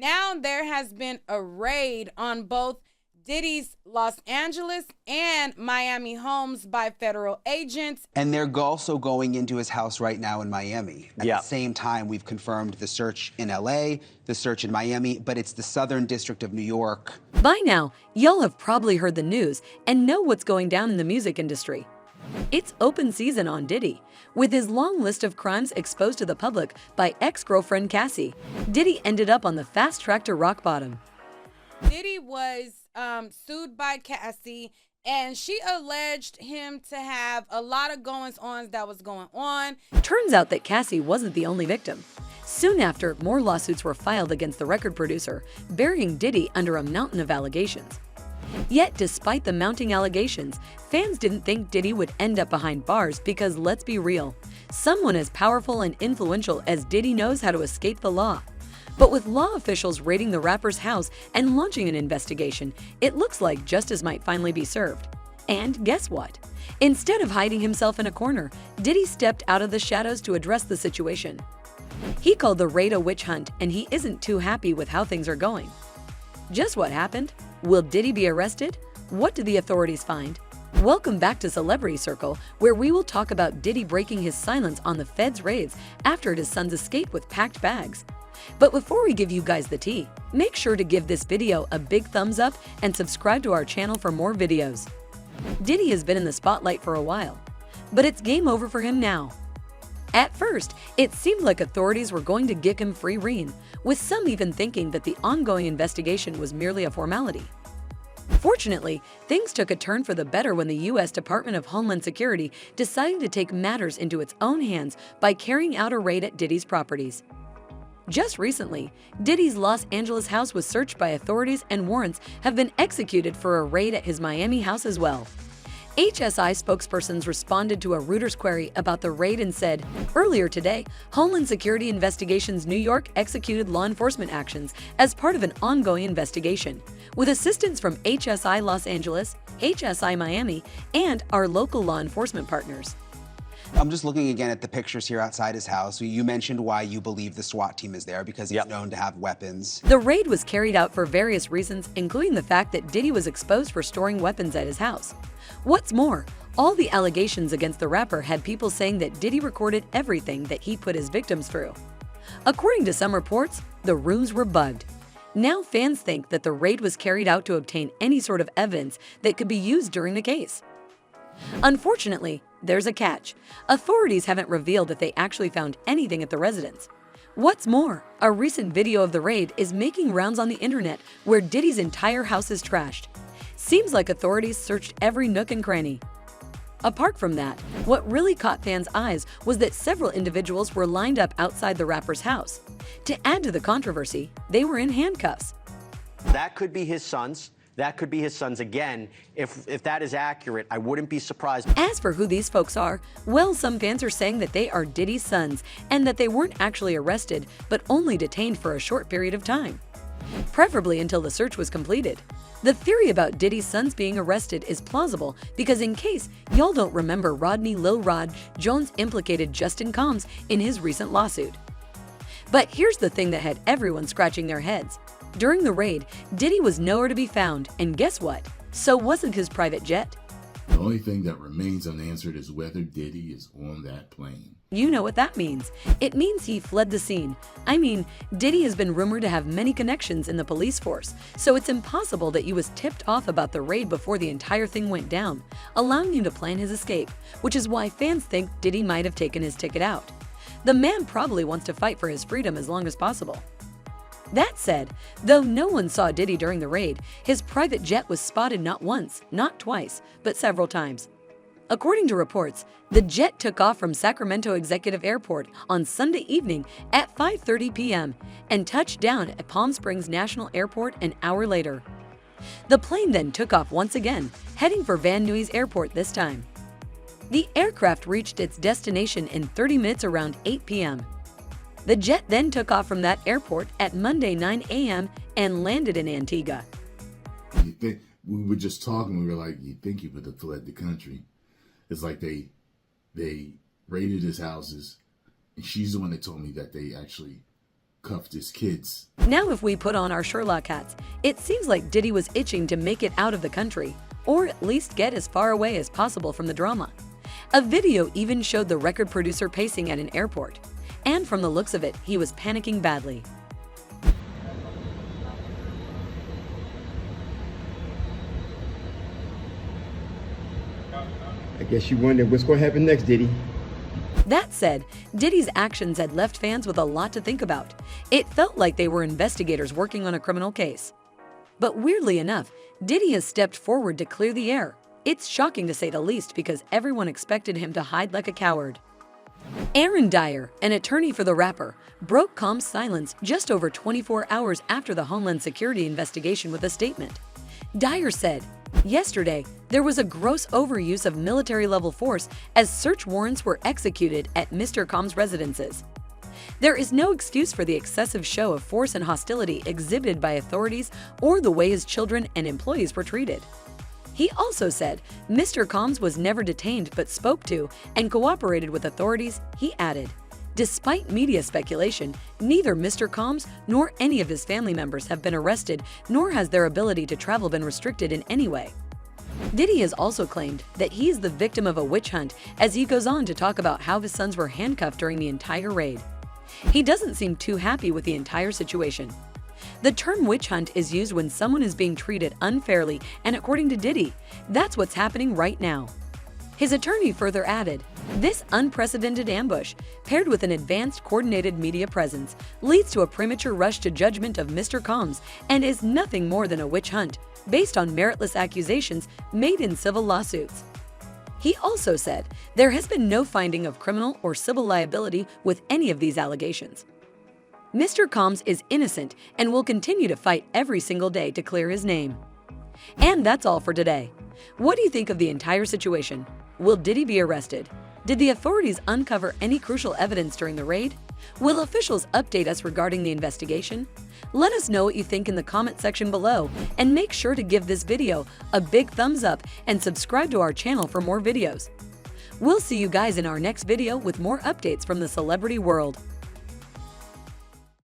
Now there has been a raid on both Diddy's Los Angeles and Miami homes by federal agents. And they're also going into his house right now in Miami. At the same time, we've confirmed the search in LA, the search in Miami, but it's the Southern District of New York. By now, y'all have probably heard the news and know what's going down in the music industry. It's open season on Diddy. With his long list of crimes exposed to the public by ex-girlfriend Cassie, Diddy ended up on the fast track to rock bottom. Diddy was sued by Cassie, and she alleged him to have a lot of goings-ons that was going on. Turns out that Cassie wasn't the only victim. Soon after, more lawsuits were filed against the record producer, burying Diddy under a mountain of allegations. Yet, despite the mounting allegations, fans didn't think Diddy would end up behind bars because, let's be real, someone as powerful and influential as Diddy knows how to escape the law. But with law officials raiding the rapper's house and launching an investigation, it looks like justice might finally be served. And guess what? Instead of hiding himself in a corner, Diddy stepped out of the shadows to address the situation. He called the raid a witch hunt, and he isn't too happy with how things are going. Just what happened? Will Diddy be arrested? What did the authorities find? Welcome back to Celebrity Circle, where we will talk about Diddy breaking his silence on the Fed's raids after his son's escape with packed bags. But before we give you guys the tea, make sure to give this video a big thumbs up and subscribe to our channel for more videos. Diddy has been in the spotlight for a while, but it's game over for him now. At first, it seemed like authorities were going to give him free rein, with some even thinking that the ongoing investigation was merely a formality. Fortunately, things took a turn for the better when the U.S. Department of Homeland Security decided to take matters into its own hands by carrying out a raid at Diddy's properties. Just recently, Diddy's Los Angeles house was searched by authorities, and warrants have been executed for a raid at his Miami house as well. HSI spokespersons responded to a Reuters query about the raid and said, earlier today, Homeland Security Investigations New York executed law enforcement actions as part of an ongoing investigation, with assistance from HSI Los Angeles, HSI Miami, and our local law enforcement partners. I'm just looking again at the pictures here outside his house. You mentioned why you believe the SWAT team is there, because he's known to have weapons. The raid was carried out for various reasons, including the fact that Diddy was exposed for storing weapons at his house. What's more, all the allegations against the rapper had people saying that Diddy recorded everything that he put his victims through. According to some reports, the rooms were bugged. Now fans think that the raid was carried out to obtain any sort of evidence that could be used during the case. Unfortunately, there's a catch. Authorities haven't revealed if they actually found anything at the residence. What's more, a recent video of the raid is making rounds on the internet where Diddy's entire house is trashed. Seems like authorities searched every nook and cranny. Apart from that, what really caught fans' eyes was that several individuals were lined up outside the rapper's house. To add to the controversy, they were in handcuffs. That could be his sons. That could be his sons again. If that is accurate, I wouldn't be surprised. As for who these folks are, well, some fans are saying that they are Diddy's sons and that they weren't actually arrested, but only detained for a short period of time, preferably until the search was completed. The theory about Diddy's sons being arrested is plausible because, in case y'all don't remember, Rodney Lil Rod Jones implicated Justin Combs in his recent lawsuit. But here's the thing that had everyone scratching their heads. During the raid, Diddy was nowhere to be found, and guess what? So wasn't his private jet. The only thing that remains unanswered is whether Diddy is on that plane. You know what that means. It means he fled the scene. I mean, Diddy has been rumored to have many connections in the police force, so it's impossible that he was tipped off about the raid before the entire thing went down, allowing him to plan his escape, which is why fans think Diddy might have taken his ticket out. The man probably wants to fight for his freedom as long as possible. That said, though no one saw Diddy during the raid, his private jet was spotted not once, not twice, but several times. According to reports, the jet took off from Sacramento Executive Airport on Sunday evening at 5:30 p.m. and touched down at Palm Springs National Airport an hour later. The plane then took off once again, heading for Van Nuys Airport this time. The aircraft reached its destination in 30 minutes around 8 p.m. The jet then took off from that airport at Monday 9 a.m. and landed in Antigua. You think, we were just talking, we were like, you think he would have fled the country. It's like they raided his houses, and she's the one that told me that they actually cuffed his kids. Now if we put on our Sherlock hats, it seems like Diddy was itching to make it out of the country, or at least get as far away as possible from the drama. A video even showed the record producer pacing at an airport, and from the looks of it, he was panicking badly. I guess you wonder what's going to happen next, Diddy. That said, Diddy's actions had left fans with a lot to think about. It felt like they were investigators working on a criminal case. But weirdly enough, Diddy has stepped forward to clear the air. It's shocking to say the least because everyone expected him to hide like a coward. Aaron Dyer, an attorney for the rapper, broke calm silence just over 24 hours after the Homeland Security investigation with a statement. Dyer said, "Yesterday, there was a gross overuse of military-level force as search warrants were executed at Mr. Combs' residences. There is no excuse for the excessive show of force and hostility exhibited by authorities or the way his children and employees were treated." He also said Mr. Combs was never detained but spoke to and cooperated with authorities. He added, "Despite media speculation, neither Mr. Combs nor any of his family members have been arrested, nor has their ability to travel been restricted in any way." Diddy has also claimed that he is the victim of a witch hunt as he goes on to talk about how his sons were handcuffed during the entire raid. He doesn't seem too happy with the entire situation. The term witch hunt is used when someone is being treated unfairly, and according to Diddy, that's what's happening right now. His attorney further added, "This unprecedented ambush, paired with an advanced coordinated media presence, leads to a premature rush to judgment of Mr. Combs and is nothing more than a witch hunt, based on meritless accusations made in civil lawsuits." He also said there has been no finding of criminal or civil liability with any of these allegations. Mr. Combs is innocent and will continue to fight every single day to clear his name. And that's all for today. What do you think of the entire situation? Will Diddy be arrested? Did the authorities uncover any crucial evidence during the raid? Will officials update us regarding the investigation? Let us know what you think in the comment section below, and make sure to give this video a big thumbs up and subscribe to our channel for more videos. We'll see you guys in our next video with more updates from the celebrity world.